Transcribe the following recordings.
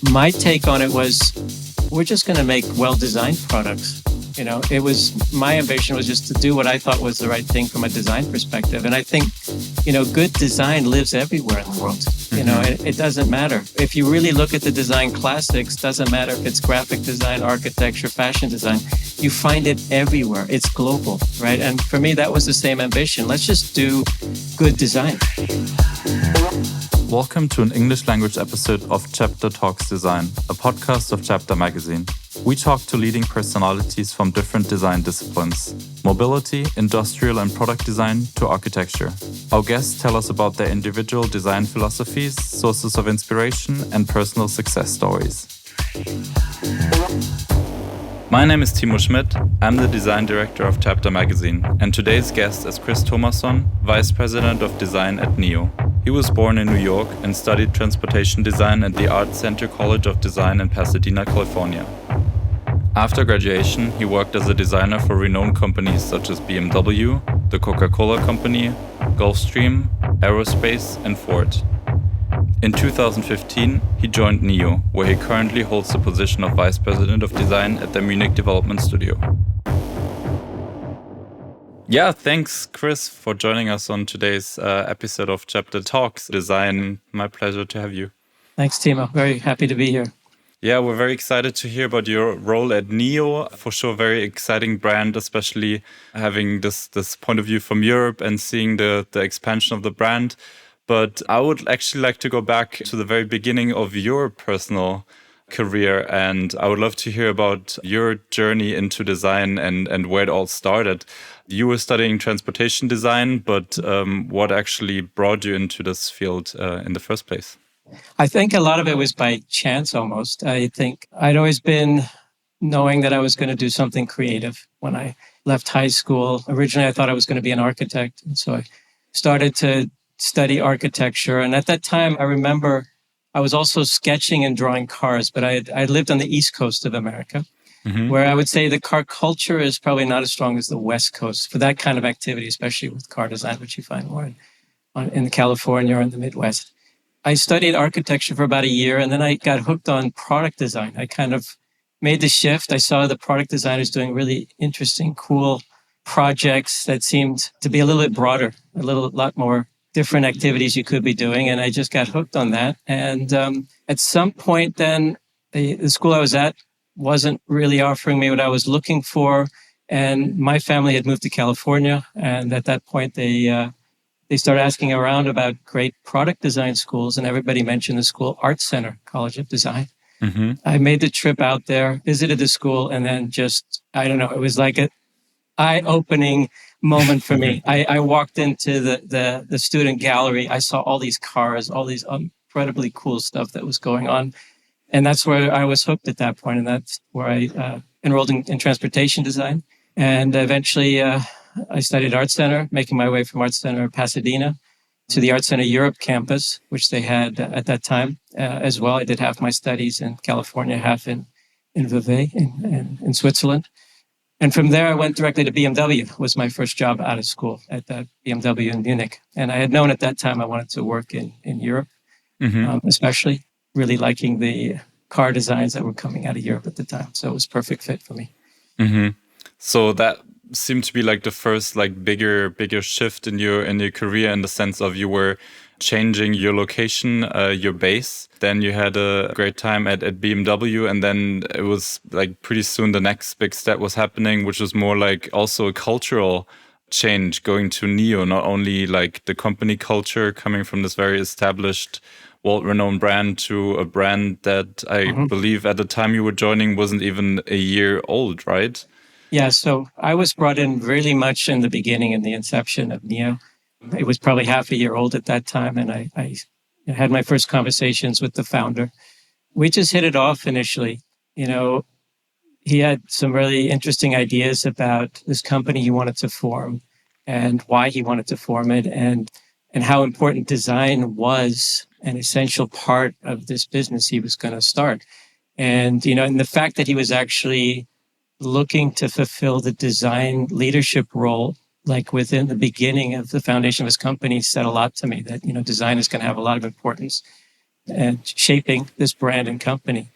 my take on it was, we're just going to make well-designed products. It was, my ambition was just to do what I thought was the right thing from a design perspective. And I think, good design lives everywhere in the world. It doesn't matter. If you really look at the design classics, doesn't matter if it's graphic design, architecture, fashion design, you find it everywhere. It's global, right? And for me, that was the same ambition. Let's just do good design. Welcome to an English language episode of Chapter Talks Design, a podcast of Chapter Magazine. We talk to leading personalities from different design disciplines, mobility, industrial and product design to architecture. Our guests tell us about their individual design philosophies, sources of inspiration, and personal success stories. My name is Timo Schmidt. I'm the design director of Chapter Magazine, and today's guest is Kris Tomasson, Vice President of Design at NIO. He was born in New York and studied transportation design at the Art Center College of Design in Pasadena, California. After graduation, he worked as a designer for renowned companies such as BMW, the Coca-Cola Company, Gulfstream Aerospace and Ford. In 2015, he joined NIO, where he currently holds the position of Vice President of Design at the Munich development studio. Yeah, thanks, Kris, for joining us on today's episode of Chapter Talks Design. My pleasure to have you. Thanks, Timo. Very happy to be here. Yeah, we're very excited to hear about your role at NIO. For sure, very exciting brand, especially having this point of view from Europe and seeing the expansion of the brand. But I would actually like to go back to the very beginning of your personal career, and I would love to hear about your journey into design and where it all started. You were studying transportation design, but what actually brought you into this field in the first place? I think a lot of it was by chance almost. I think I'd always been knowing that I was going to do something creative when I left high school. Originally, I thought I was going to be an architect, and so I started to study architecture. And at that time, I remember I was also sketching and drawing cars, but I lived on the East Coast of America, where I would say the car culture is probably not as strong as the West Coast for that kind of activity, especially with car design, which you find more in California or in the Midwest. I studied architecture for about a year, and then I got hooked on product design. I kind of made the shift. I saw the product designers doing really interesting, cool projects that seemed to be a little bit broader, lot more different activities you could be doing. And I just got hooked on that. And at some point then, the school I was at wasn't really offering me what I was looking for. And my family had moved to California. And at that point, they started asking around about great product design schools. And everybody mentioned the school Art Center, College of Design. I made the trip out there, visited the school, and then it was like an eye-opening moment for me. I walked into the student gallery. I saw all these cars, all these incredibly cool stuff that was going on. And that's where I was hooked at that point. And that's where I enrolled in transportation design. And eventually I studied Art Center, making my way from Art Center Pasadena to the Art Center Europe campus, which they had at that time as well. I did half my studies in California, half in Vevey in Switzerland. And from there, I went directly to BMW. Was my first job out of school at BMW in Munich. And I had known at that time I wanted to work in Europe, especially really liking the car designs that were coming out of Europe at the time. So it was a perfect fit for me. So that seemed to be like the first bigger shift in your career, in the sense of you were changing your location, your base. Then you had a great time at BMW, and then it was pretty soon the next big step was happening, which was more also a cultural change, going to NIO, not only the company culture coming from this very established, world-renowned brand to a brand that I believe at the time you were joining wasn't even a year old, right? Yeah, so I was brought in really much in the beginning, in the inception of NIO. It was probably half a year old at that time, and I had my first conversations with the founder. We just hit it off initially. He had some really interesting ideas about this company he wanted to form and why he wanted to form it, and how important design was an essential part of this business he was going to start. And the fact that he was actually looking to fulfill the design leadership role, within the beginning of the foundation of his company, said a lot to me that, design is going to have a lot of importance and shaping this brand and company.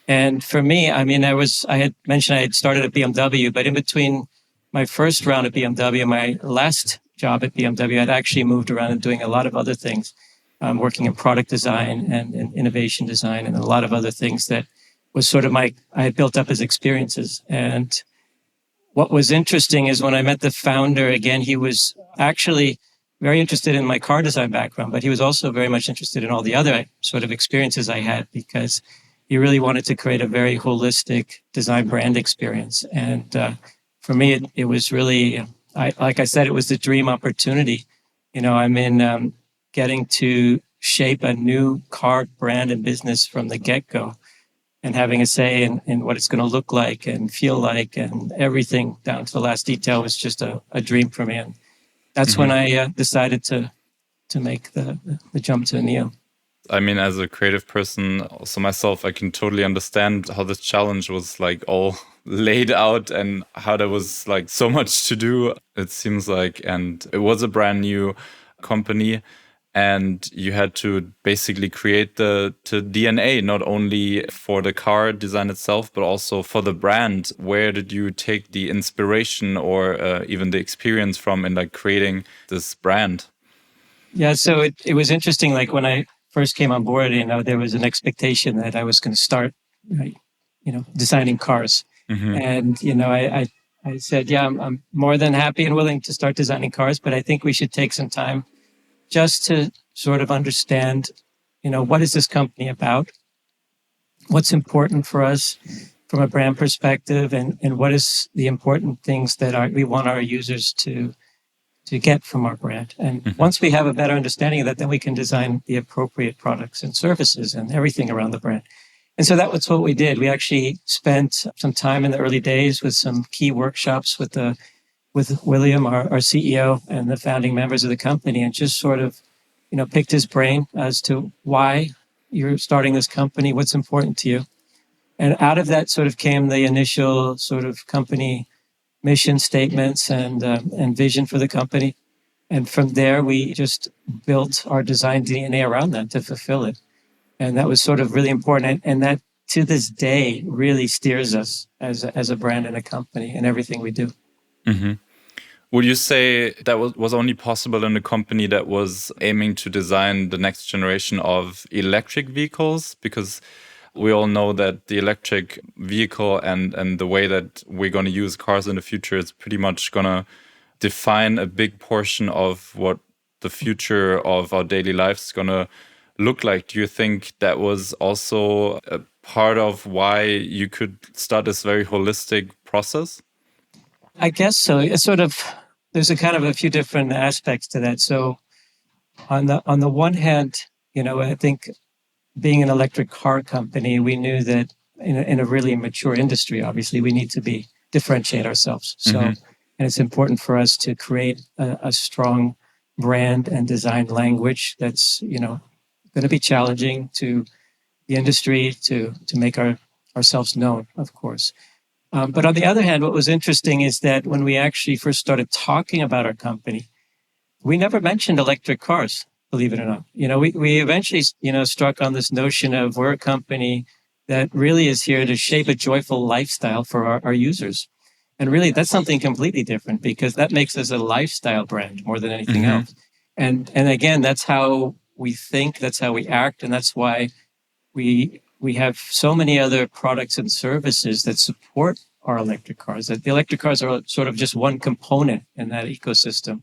And for me, I mean, I had mentioned I had started at BMW, but in between my first round at BMW and my last job at BMW, I'd actually moved around and doing a lot of other things, working in product design and in innovation design and a lot of other things that was sort of I had built up as experiences. And what was interesting is when I met the founder, again, he was actually very interested in my car design background, but he was also very much interested in all the other sort of experiences I had, because he really wanted to create a very holistic design brand experience. And for me, it was really, like I said, it was the dream opportunity. I'm in getting to shape a new car brand and business from the get-go, and having a say in what it's going to look like and feel like, and everything down to the last detail was just a dream for me. And that's when I decided to make the jump to NIO. I mean, as a creative person, also myself, I can totally understand how this challenge was like all laid out and how there was like so much to do, it seems like. And it was a brand new company. And you had to basically create the DNA, not only for the car design itself, but also for the brand. Where did you take the inspiration or even the experience from in like creating this brand? Yeah, so it was interesting. Like when I first came on board, there was an expectation that I was going to start, designing cars. And, I said, yeah, I'm more than happy and willing to start designing cars, but I think we should take some time just to sort of understand, what is this company about? What's important for us from a brand perspective, and what is the important things that we want our users to get from our brand. And once we have a better understanding of that, then we can design the appropriate products and services and everything around the brand. And so that was what we did. We actually spent some time in the early days with some key workshops with William, our CEO, and the founding members of the company, and just sort of, picked his brain as to why you're starting this company, what's important to you. And out of that sort of came the initial sort of company mission statements and vision for the company. And from there, we just built our design DNA around that to fulfill it. And that was sort of really important. And that to this day really steers us as a brand and a company in everything we do. Would you say that was only possible in a company that was aiming to design the next generation of electric vehicles? Because we all know that the electric vehicle and the way that we're going to use cars in the future is pretty much going to define a big portion of what the future of our daily lives is going to look like. Do you think that was also a part of why you could start this very holistic process? I guess so. It's sort of, there's a few different aspects to that. So on the one hand, I think being an electric car company, we knew that in a really mature industry, obviously, we need to differentiate ourselves. So, and it's important for us to create a strong brand and design language that's, going to be challenging to the industry to make ourselves known, of course. But on the other hand, what was interesting is that when we actually first started talking about our company, we never mentioned electric cars, believe it or not. We eventually, struck on this notion of we're a company that really is here to shape a joyful lifestyle for our users. And really, that's something completely different, because that makes us a lifestyle brand more than anything else. And again, that's how we think, that's how we act, and that's why we have so many other products and services that support our electric cars. That the electric cars are sort of just one component in that ecosystem.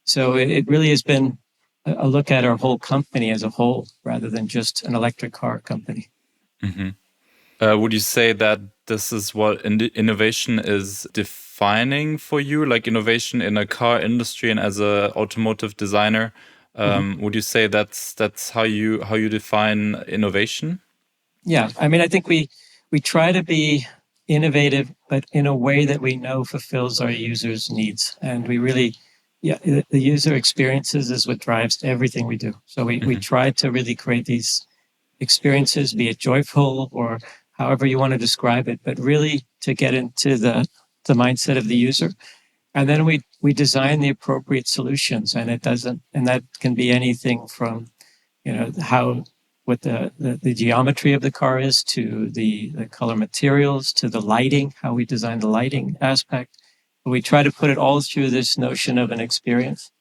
So it really has been a look at our whole company as a whole, rather than just an electric car company. Would you say that this is what innovation is defining for you, like innovation in a car industry and as an automotive designer? Would you say that's how you define innovation? Yeah, I mean, I think we try to be innovative, but in a way that we know fulfills our users' needs. And we really, the user experiences is what drives everything we do. So we try to really create these experiences, be it joyful or however you want to describe it, but really to get into the mindset of the user. And then we design the appropriate solutions, and that can be anything from, how what the geometry of the car is, to the color materials, to the lighting, how we design the lighting aspect. We try to put it all through this notion of an experience.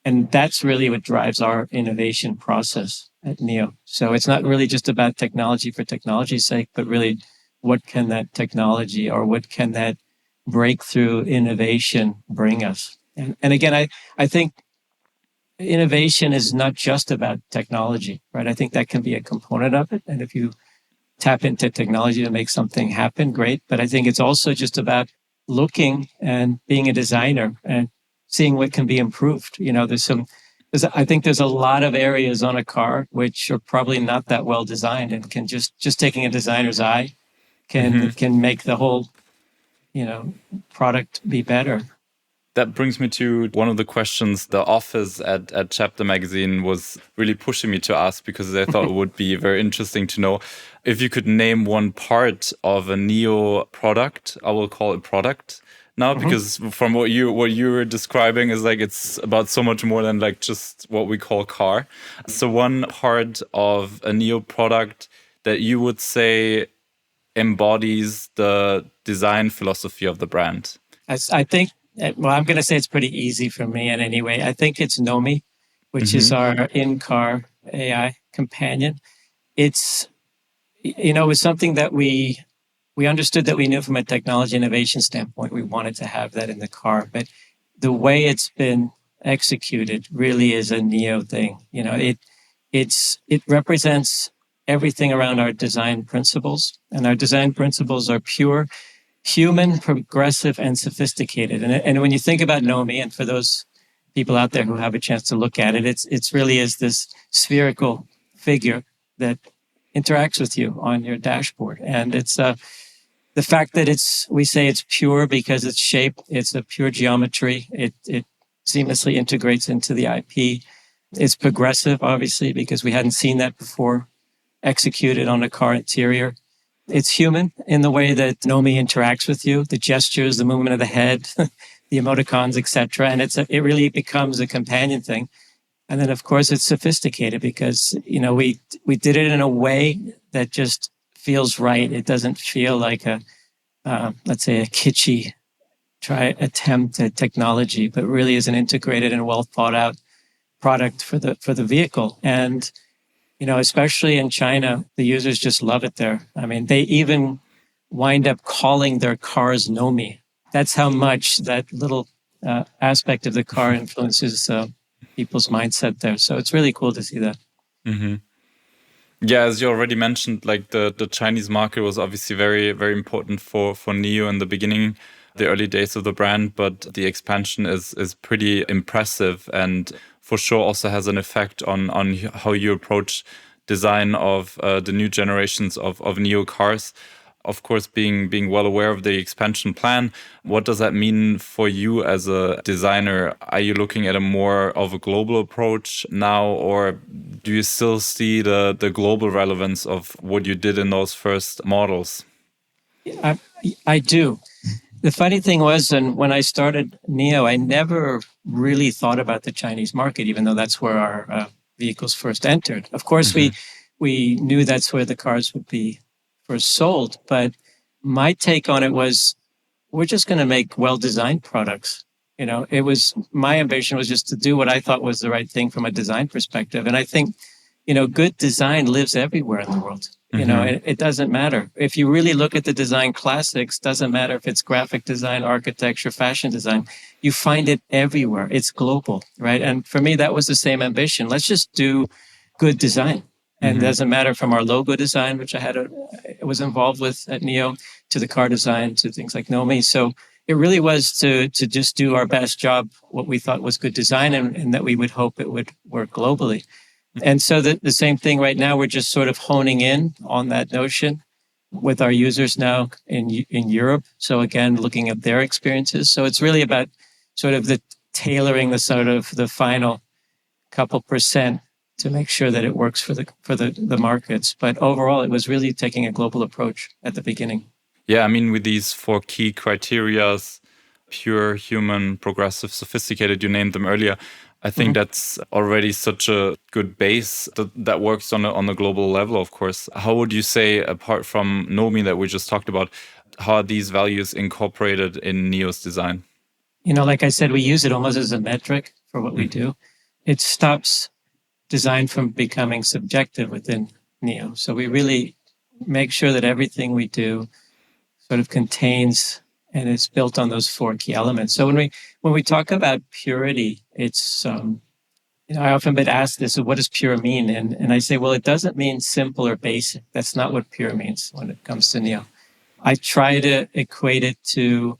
And that's really what drives our innovation process at NIO. So it's not really just about technology for technology's sake, but really what can that technology or what can that breakthrough innovation bring us? And again, I think innovation is not just about technology, right? I think that can be a component of it. And if you tap into technology to make something happen, great. But I think it's also just about looking and being a designer and seeing what can be improved. I think there's a lot of areas on a car which are probably not that well designed, and can just taking a designer's eye can make the whole, product be better. That brings me to one of the questions the office at Chapter Magazine was really pushing me to ask, because they thought it would be very interesting to know if you could name one part of a NIO product. I will call it product now, because from what you were describing is like it's about so much more than like just what we call car. So one part of a NIO product that you would say embodies the design philosophy of the brand. I think. Well, I'm going to say it's pretty easy for me in any way. I think it's Nomi, which is our in-car AI companion. It was something that we understood that we knew from a technology innovation standpoint. We wanted to have that in the car, but the way it's been executed really is a NIO thing. It represents everything around our design principles, and our design principles are pure, human, progressive, and sophisticated. And when you think about Nomi, and for those people out there who have a chance to look at it, it's really is this spherical figure that interacts with you on your dashboard. And it's the fact that we say it's pure because it's shaped, it's a pure geometry. It seamlessly integrates into the IP. It's progressive, obviously, because we hadn't seen that before executed on a car interior. It's human in the way that Nomi interacts with you, the gestures, the movement of the head, the emoticons, etc. And it really becomes a companion thing. And then, of course, it's sophisticated because, we did it in a way that just feels right. It doesn't feel like let's say, a kitschy attempt at technology, but really is an integrated and well thought out product for the vehicle. And especially in China, the users just love it there. I mean, they even wind up calling their cars Nomi. That's how much that little aspect of the car influences people's mindset there. So it's really cool to see that. Mm-hmm. Yeah, as you already mentioned, like the Chinese market was obviously very, very important for NIO in the beginning, the early days of the brand, but the expansion is pretty impressive, and for sure also has an effect on how you approach design of the new generations of NIO cars. Of course, being well aware of the expansion plan, what does that mean for you as a designer? Are you looking at a more of a global approach now, or do you still see the global relevance of what you did in those first models? I do. The funny thing was, and when I started NIO, I never really thought about the Chinese market, even though that's where our vehicles first entered. Of course, we knew that's where the cars would be first sold. But my take on it was, we're just going to make well-designed products. It was my ambition was just to do what I thought was the right thing from a design perspective. And I think, good design lives everywhere in the world. It doesn't matter. If you really look at the design classics, doesn't matter if it's graphic design, architecture, fashion design, you find it everywhere. It's global, right? And for me, that was the same ambition. Let's just do good design. And it doesn't matter from our logo design, which I was involved with at NIO, to the car design, to things like Nomi. So it really was to just do our best job, what we thought was good design, and that we would hope it would work globally. And so the same thing right now, we're just sort of honing in on that notion with our users now in Europe. So again, looking at their experiences. So it's really about sort of the tailoring the final couple percent to make sure that it works for the markets. But overall, it was really taking a global approach at the beginning. Yeah, I mean, with these 4 key criterias, pure, human, progressive, sophisticated, you named them earlier, I think that's already such a good base that works on a global level, of course. How would you say, apart from Nomi that we just talked about, how are these values incorporated in NIO's design? Like I said, we use it almost as a metric for what we do. It stops design from becoming subjective within NIO. So we really make sure that everything we do sort of contains and is built on those 4 key elements. So when we talk about purity, it's I often been asked this: what does pure mean? And I say, well, it doesn't mean simple or basic. That's not what pure means when it comes to NIO. I try to equate it to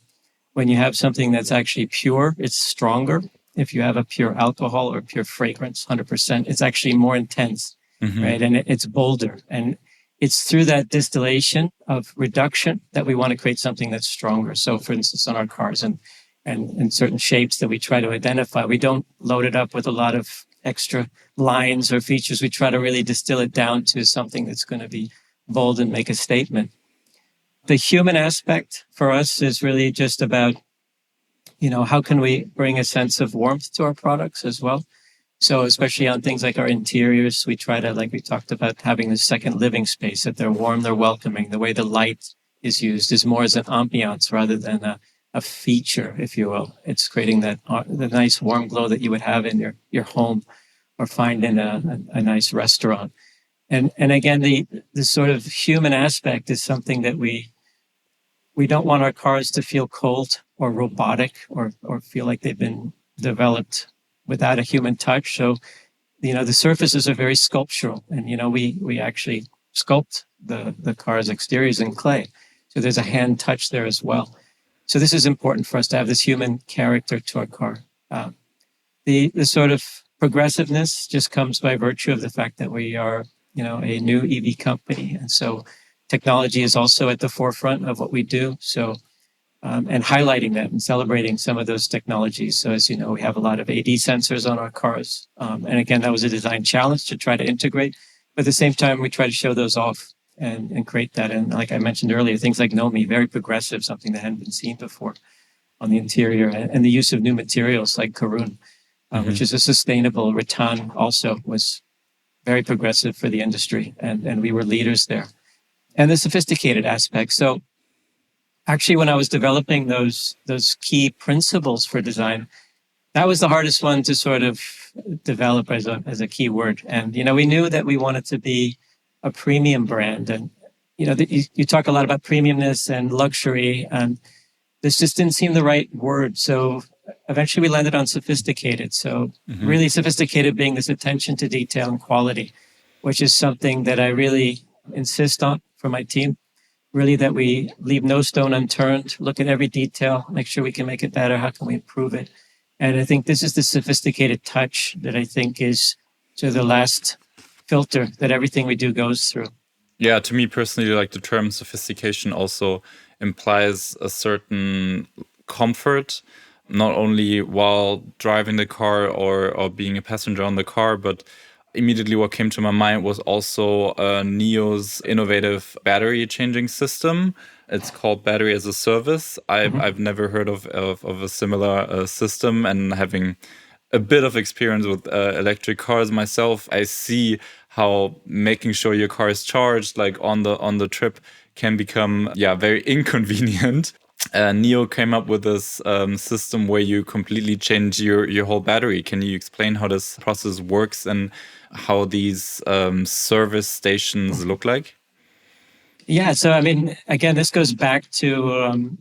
when you have something that's actually pure, it's stronger. If you have a pure alcohol or pure fragrance, 100%, it's actually more intense, right? And it's bolder. And it's through that distillation of reduction that we want to create something that's stronger. So, for instance, on our cars and certain shapes that we try to identify, we don't load it up with a lot of extra lines or features. We try to really distill it down to something that's going to be bold and make a statement. The human aspect for us is really just about, how can we bring a sense of warmth to our products as well? So especially on things like our interiors, we try to, like we talked about, having this second living space, that they're warm, they're welcoming. The way the light is used is more as an ambiance rather than a feature, if you will. It's creating the nice warm glow that you would have in your home or find in a nice restaurant. And again, the sort of human aspect is something that we don't want our cars to feel cold or robotic or feel like they've been developed without a human touch. So, the surfaces are very sculptural, and, we actually sculpt the car's exteriors in clay. So there's a hand touch there as well. So this is important for us to have this human character to our car. The sort of progressiveness just comes by virtue of the fact that we are, a new EV company. And so technology is also at the forefront of what we do. So, and highlighting that and celebrating some of those technologies. So as you know, we have a lot of AD sensors on our cars. And again, that was a design challenge to try to integrate. But at the same time, we try to show those off and create that. And like I mentioned earlier, things like Nomi, very progressive, something that hadn't been seen before on the interior. And the use of new materials like Karun, which is a sustainable rattan, also was very progressive for the industry. And we were leaders there. And the sophisticated aspects. So actually, when I was developing those key principles for design, that was the hardest one to sort of develop as a key word. And, we knew that we wanted to be a premium brand. And, you talk a lot about premiumness and luxury, and this just didn't seem the right word. So eventually we landed on sophisticated. So really sophisticated being this attention to detail and quality, which is something that I really insist on for my team. Really that we leave no stone unturned, look at every detail, make sure we can make it better. How can we improve it? And I think this is the sophisticated touch that I think is sort of the last filter that everything we do goes through. Yeah, to me personally, like the term sophistication also implies a certain comfort, not only while driving the car or being a passenger on the car, but immediately what came to my mind was also NIO's innovative battery changing system. It's called Battery as a Service. I've never heard of a similar system, and having a bit of experience with electric cars myself, I see how making sure your car is charged like on the trip can become very inconvenient. NIO came up with this system where you completely change your whole battery. Can you explain how this process works and how these service stations look like? Yeah, so I mean, again, this goes back to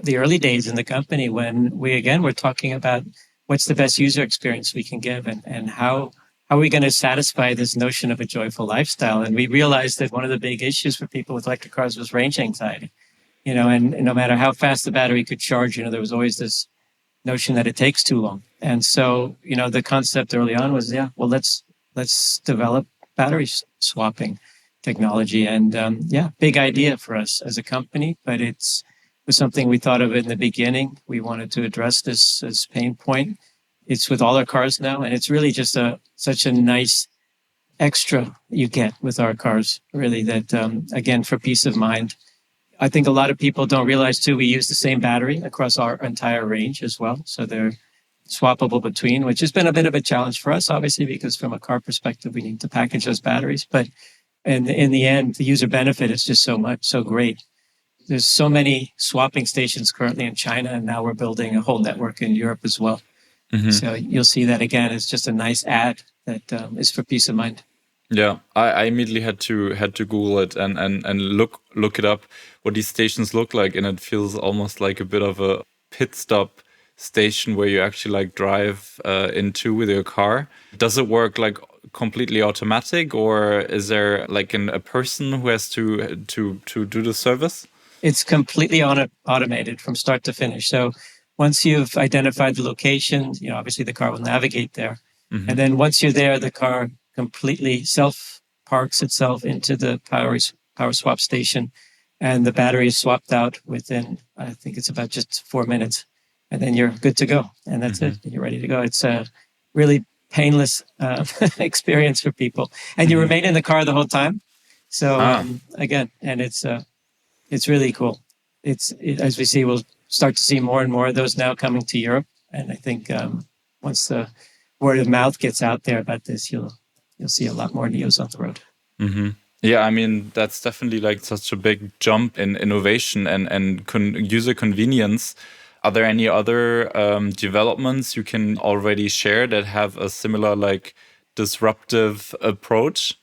the early days in the company when we were talking about what's the best user experience we can give and how are we going to satisfy this notion of a joyful lifestyle. And we realized that one of the big issues for people with electric cars was range anxiety. And no matter how fast the battery could charge, there was always this notion that it takes too long. And so, the concept early on was, let's develop battery swapping technology. And big idea for us as a company, but it was something we thought of in the beginning. We wanted to address this pain point. It's with all our cars now, and it's really just such a nice extra you get with our cars, really, that, again, for peace of mind. I think a lot of people don't realize, too, we use the same battery across our entire range as well. So they're swappable between, which has been a bit of a challenge for us, obviously, because from a car perspective, we need to package those batteries. But in the end, the user benefit is just so great. There's so many swapping stations currently in China, and now we're building a whole network in Europe as well. So you'll see that again. It's just a nice ad that is for peace of mind. Yeah, I immediately had to Google it and look it up, what these stations look like, and it feels almost like a bit of a pit stop station where you actually like drive into with your car. Does it work like completely automatic, or is there like a person who has to do the service? It's completely automated from start to finish. So once you've identified the location, obviously the car will navigate there. And then once you're there, the car completely self-parks itself into the power swap station, and the battery is swapped out within, I think it's about just 4 minutes, and then you're good to go. And that's it. You're ready to go. It's a really painless experience for people. And you remain in the car the whole time. So again, and it's really cool. As we see, we'll start to see more and more of those now coming to Europe. And I think once the word of mouth gets out there about this, you'll see a lot more NIOs on the road. Yeah, I mean, that's definitely like such a big jump in innovation and user convenience. Are there any other developments you can already share that have a similar like disruptive approach?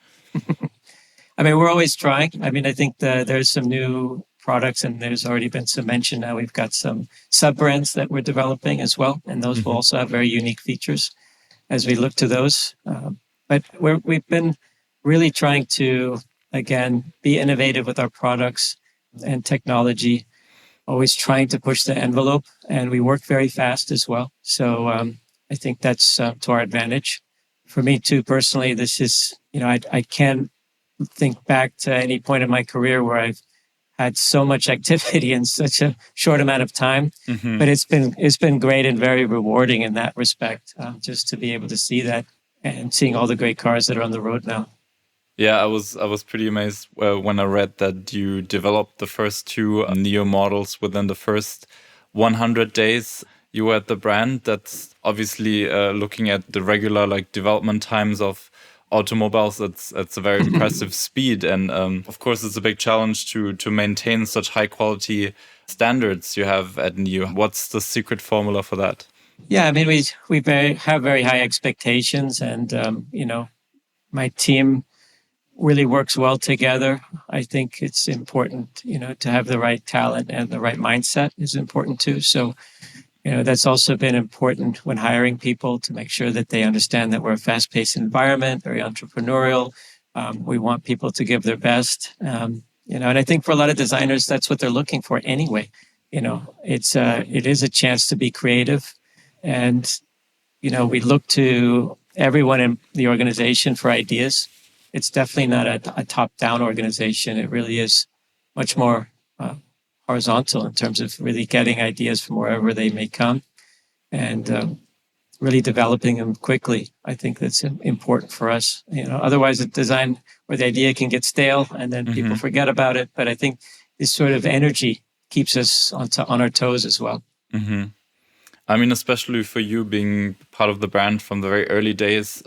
I mean, we're always trying. I mean, I think there's some new products, and there's already been some mention. Now we've got some sub-brands that we're developing as well, and those will also have very unique features as we look to those. But we've been really trying to, again, be innovative with our products and technology, always trying to push the envelope, and we work very fast as well. So I think that's to our advantage. For me too, personally, this is, I can't think back to any point in my career where I've had so much activity in such a short amount of time. But it's been great and very rewarding in that respect, just to be able to see that and seeing all the great cars that are on the road now. Yeah, I was pretty amazed when I read that you developed the first 2 NIO models within the first 100 days you were at the brand. That's obviously looking at the regular like development times of automobiles. It's a very impressive speed, and of course it's a big challenge to maintain such high quality standards you have at NIO. What's the secret formula for that? Yeah, I mean, we have very high expectations, and my team really works well together. I think it's important, to have the right talent, and the right mindset is important too. So, that's also been important when hiring people, to make sure that they understand that we're a fast-paced environment, very entrepreneurial. We want people to give their best, and I think for a lot of designers, that's what they're looking for anyway. It is a chance to be creative, and we look to everyone in the organization for ideas. It's definitely not a top-down organization. It really is much more horizontal in terms of really getting ideas from wherever they may come, and really developing them quickly. I think that's important for us. Otherwise, a design where the idea can get stale and then people forget about it. But I think this sort of energy keeps us on our toes as well. I mean, especially for you being part of the brand from the very early days,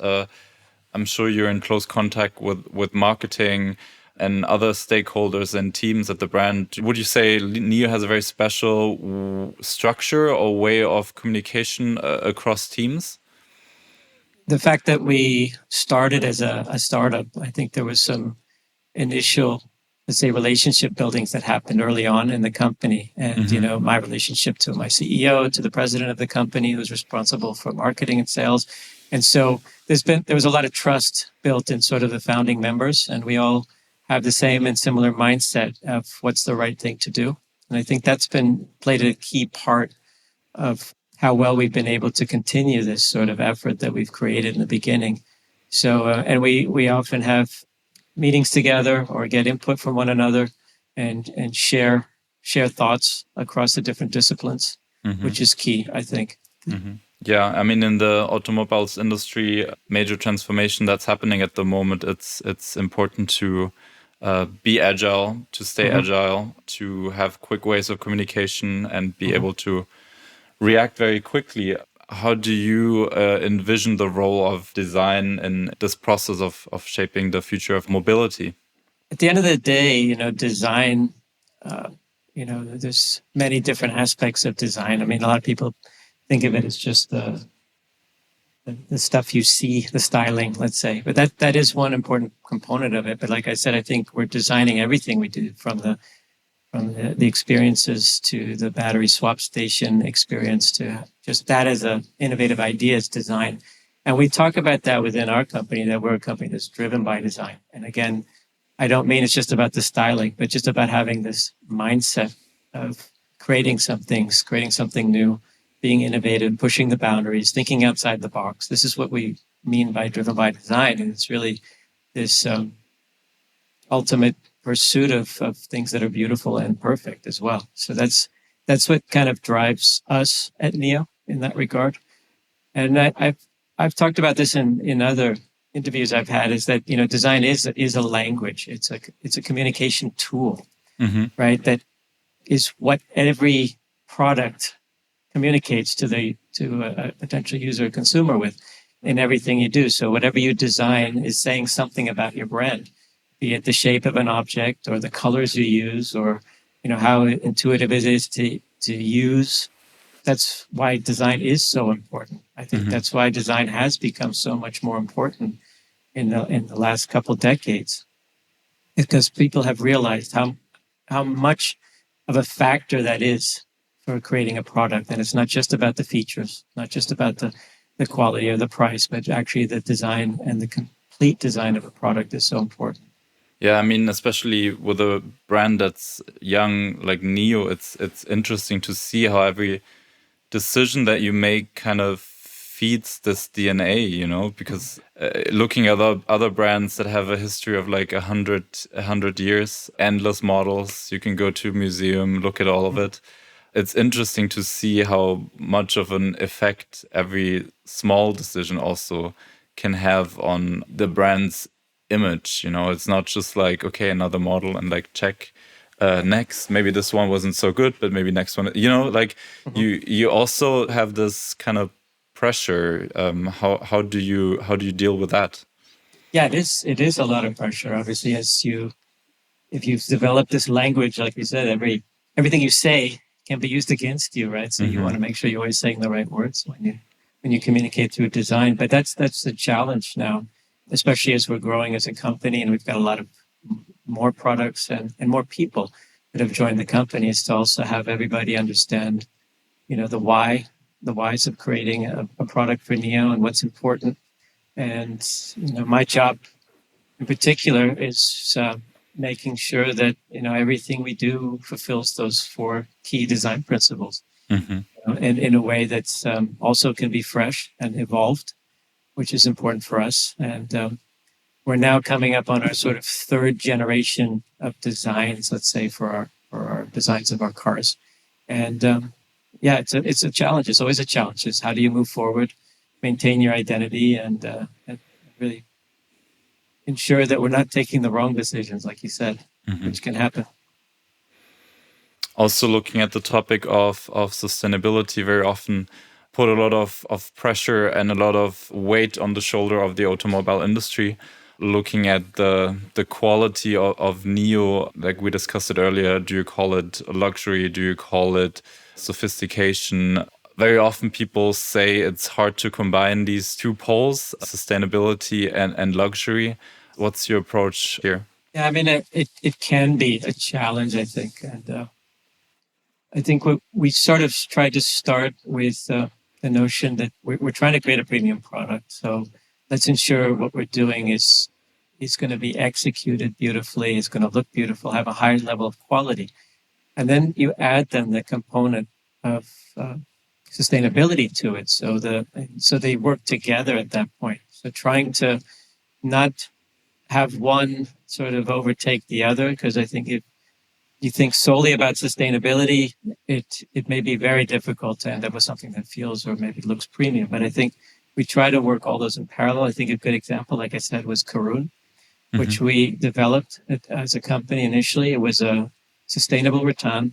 I'm sure you're in close contact with marketing and other stakeholders and teams at the brand. Would you say NIO has a very special structure or way of communication across teams? The fact that we started as a startup, I think there was some initial, let's say, relationship buildings that happened early on in the company. And, my relationship to my CEO, to the president of the company, who's responsible for marketing and sales. And so there was a lot of trust built in sort of the founding members, and we all have the same and similar mindset of what's the right thing to do. And I think that's played a key part of how well we've been able to continue this sort of effort that we've created in the beginning. So, and we often have meetings together or get input from one another, and share thoughts across the different disciplines, which is key, I think. Yeah, I mean, in the automobiles industry, major transformation that's happening at the moment, it's important to be agile, to stay agile, to have quick ways of communication and be able to react very quickly. How do you envision the role of design in this process of shaping the future of mobility? At the end of the day, design, there's many different aspects of design. I mean, a lot of people think of it as just the stuff you see, the styling, let's say. But that is one important component of it. But like I said, I think we're designing everything we do, from the experiences to the battery swap station experience to just that as an innovative idea is design. And we talk about that within our company, that we're a company that's driven by design. And again, I don't mean it's just about the styling, but just about having this mindset of creating something new, being innovative, pushing the boundaries, thinking outside the box. This is what we mean by driven by design. And it's really this ultimate pursuit of things that are beautiful and perfect as well. So that's what kind of drives us at NIO in that regard. And I've talked about this in other interviews I've had, is that design is a language. It's a communication tool, right? That is what every product communicates to a potential user or consumer with in everything you do. So whatever you design is saying something about your brand, be it the shape of an object or the colors you use, or how intuitive it is to use. That's why design is so important. I think that's why design has become so much more important in the last couple decades, because people have realized how much of a factor that is for creating a product. And it's not just about the features, not just about the quality or the price, but actually the design and the complete design of a product is so important. Yeah, I mean, especially with a brand that's young like NIO, it's interesting to see how every decision that you make kind of feeds this DNA, because looking at other brands that have a history of like 100 years, endless models, you can go to a museum, look at all of it. It's interesting to see how much of an effect every small decision also can have on the brand's image. It's not just like, okay, another model and like check next. Maybe this one wasn't so good, but maybe next one, you also have this kind of pressure. How do you deal with that? Yeah, it is a lot of pressure. Obviously, if you've developed this language, like you said, everything you say can be used against you, right? So you want to make sure you're always saying the right words when you communicate through design. But that's the challenge now, especially as we're growing as a company and we've got a lot of more products and more people that have joined the company, is to also have everybody understand, the whys of creating a product for NIO and what's important. And my job in particular is making sure that everything we do fulfills those 4 key design principles, and in a way that's also can be fresh and evolved, which is important for us. And we're now coming up on our sort of 3rd generation of designs, let's say, for our designs of our cars. And it's a challenge. It's always a challenge. It's how do you move forward, maintain your identity, and really ensure that we're not taking the wrong decisions, like you said, which can happen. Also, looking at the topic of sustainability, very often put a lot of pressure and a lot of weight on the shoulder of the automobile industry. Looking at the quality of NIO, like we discussed it earlier, do you call it luxury? Do you call it sophistication? Very often people say it's hard to combine these 2 poles, sustainability and luxury. What's your approach here? Yeah, I mean, it can be a challenge, I think. And I think we sort of tried to start with the notion that we're trying to create a premium product. So let's ensure what we're doing is going to be executed beautifully, it's going to look beautiful, have a high level of quality. And then you add then the component of sustainability to it. So they work together at that point. So trying to not have one sort of overtake the other, because I think if you think solely about sustainability, it may be very difficult to end up with something that feels or maybe looks premium. But I think we try to work all those in parallel. I think a good example, like I said, was Karun, which we developed as a company initially. It was a sustainable rattan,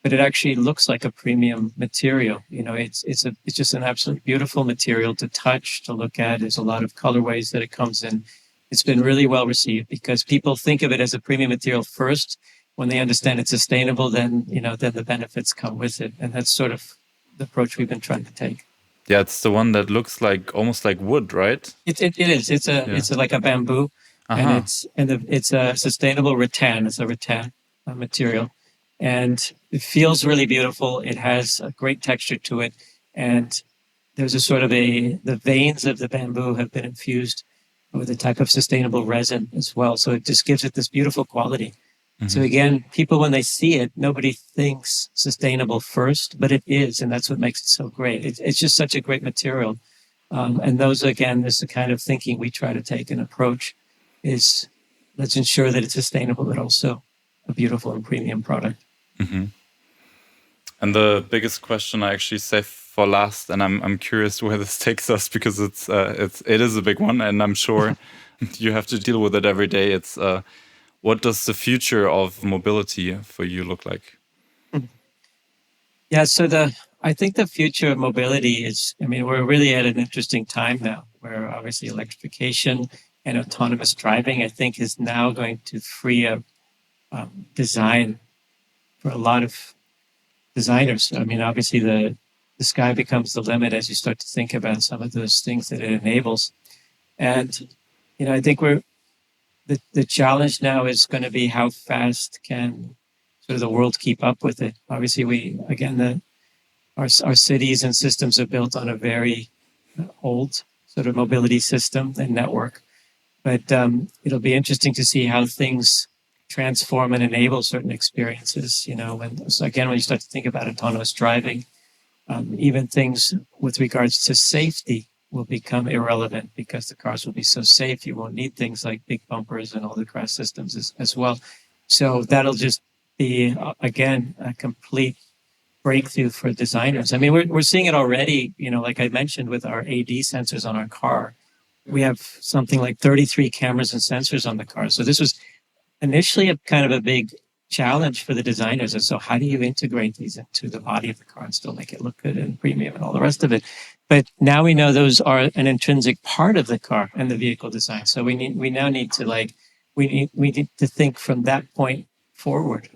but it actually looks like a premium material. It's just an absolutely beautiful material to touch, to look at. There's a lot of colorways that it comes in. It's been really well received because people think of it as a premium material first. When they understand it's sustainable, then the benefits come with it, and that's sort of the approach we've been trying to take. Yeah, it's the one that looks like almost like wood, right? It is. It's like a bamboo, and it's a sustainable rattan. It's a rattan material, and it feels really beautiful. It has a great texture to it, and there's a sort of the veins of the bamboo have been infused with a type of sustainable resin as well. So it just gives it this beautiful quality. Mm-hmm. So again, people, when they see it, nobody thinks sustainable first, but it is. And that's what makes it so great. It's just such a great material. And those, again, is the kind of thinking we try to take and approach is let's ensure that it's sustainable, but also a beautiful and premium product. Mm-hmm. And the biggest question I actually saved for last, and I'm curious where this takes us because it is a big one, and I'm sure you have to deal with it every day. It's what does the future of mobility for you look like? Yeah, so I think the future of mobility is, we're really at an interesting time now where obviously electrification and autonomous driving, I think, is now going to free up design for a lot of designers. Obviously the sky becomes the limit as you start to think about some of those things that it enables. And, I think the challenge now is going to be how fast can sort of the world keep up with it. Obviously, our cities and systems are built on a very old sort of mobility system and network. But it'll be interesting to see how things transform and enable certain experiences. When you start to think about autonomous driving, even things with regards to safety will become irrelevant because the cars will be so safe. You won't need things like big bumpers and all the crash systems as well. So that'll just be, again, a complete breakthrough for designers. We're seeing it already, like I mentioned with our AD sensors on our car. We have something like 33 cameras and sensors on the car. So this was initially a kind of a big challenge for the designers. And so how do you integrate these into the body of the car and still make it look good and premium and all the rest of it? But now we know those are an intrinsic part of the car and the vehicle design. So we now need to think from that point forward.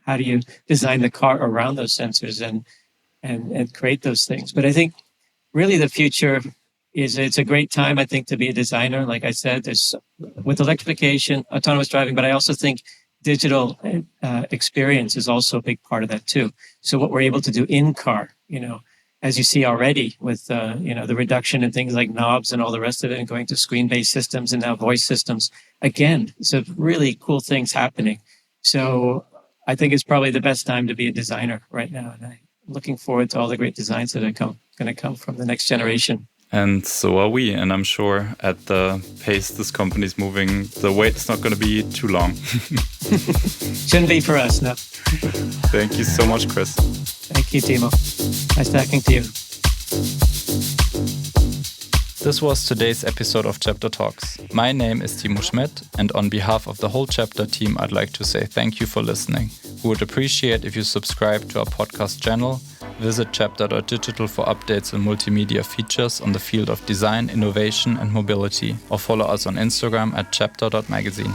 How do you design the car around those sensors and create those things? But I think really the future is, it's a great time, I think, to be a designer. Like I said, there's with electrification, autonomous driving, but I also think digital experience is also a big part of that too. So what we're able to do in car, as you see already with the reduction in things like knobs and all the rest of it, and going to screen-based systems and now voice systems. Again, so really cool things happening. So I think it's probably the best time to be a designer right now, and I'm looking forward to all the great designs that are going to come from the next generation. And so are we. And I'm sure at the pace this company is moving, the wait is not going to be too long. Shouldn't be for us, no. Thank you so much, Kris. Thank you, Timo. Nice talking to you. This was today's episode of Chapter Talks. My name is Timo Schmidt, and on behalf of the whole Chapter team, I'd like to say thank you for listening. We would appreciate if you subscribe to our podcast channel, visit chapter.digital for updates and multimedia features on the field of design, innovation, and mobility, or follow us on Instagram at chapter.magazine.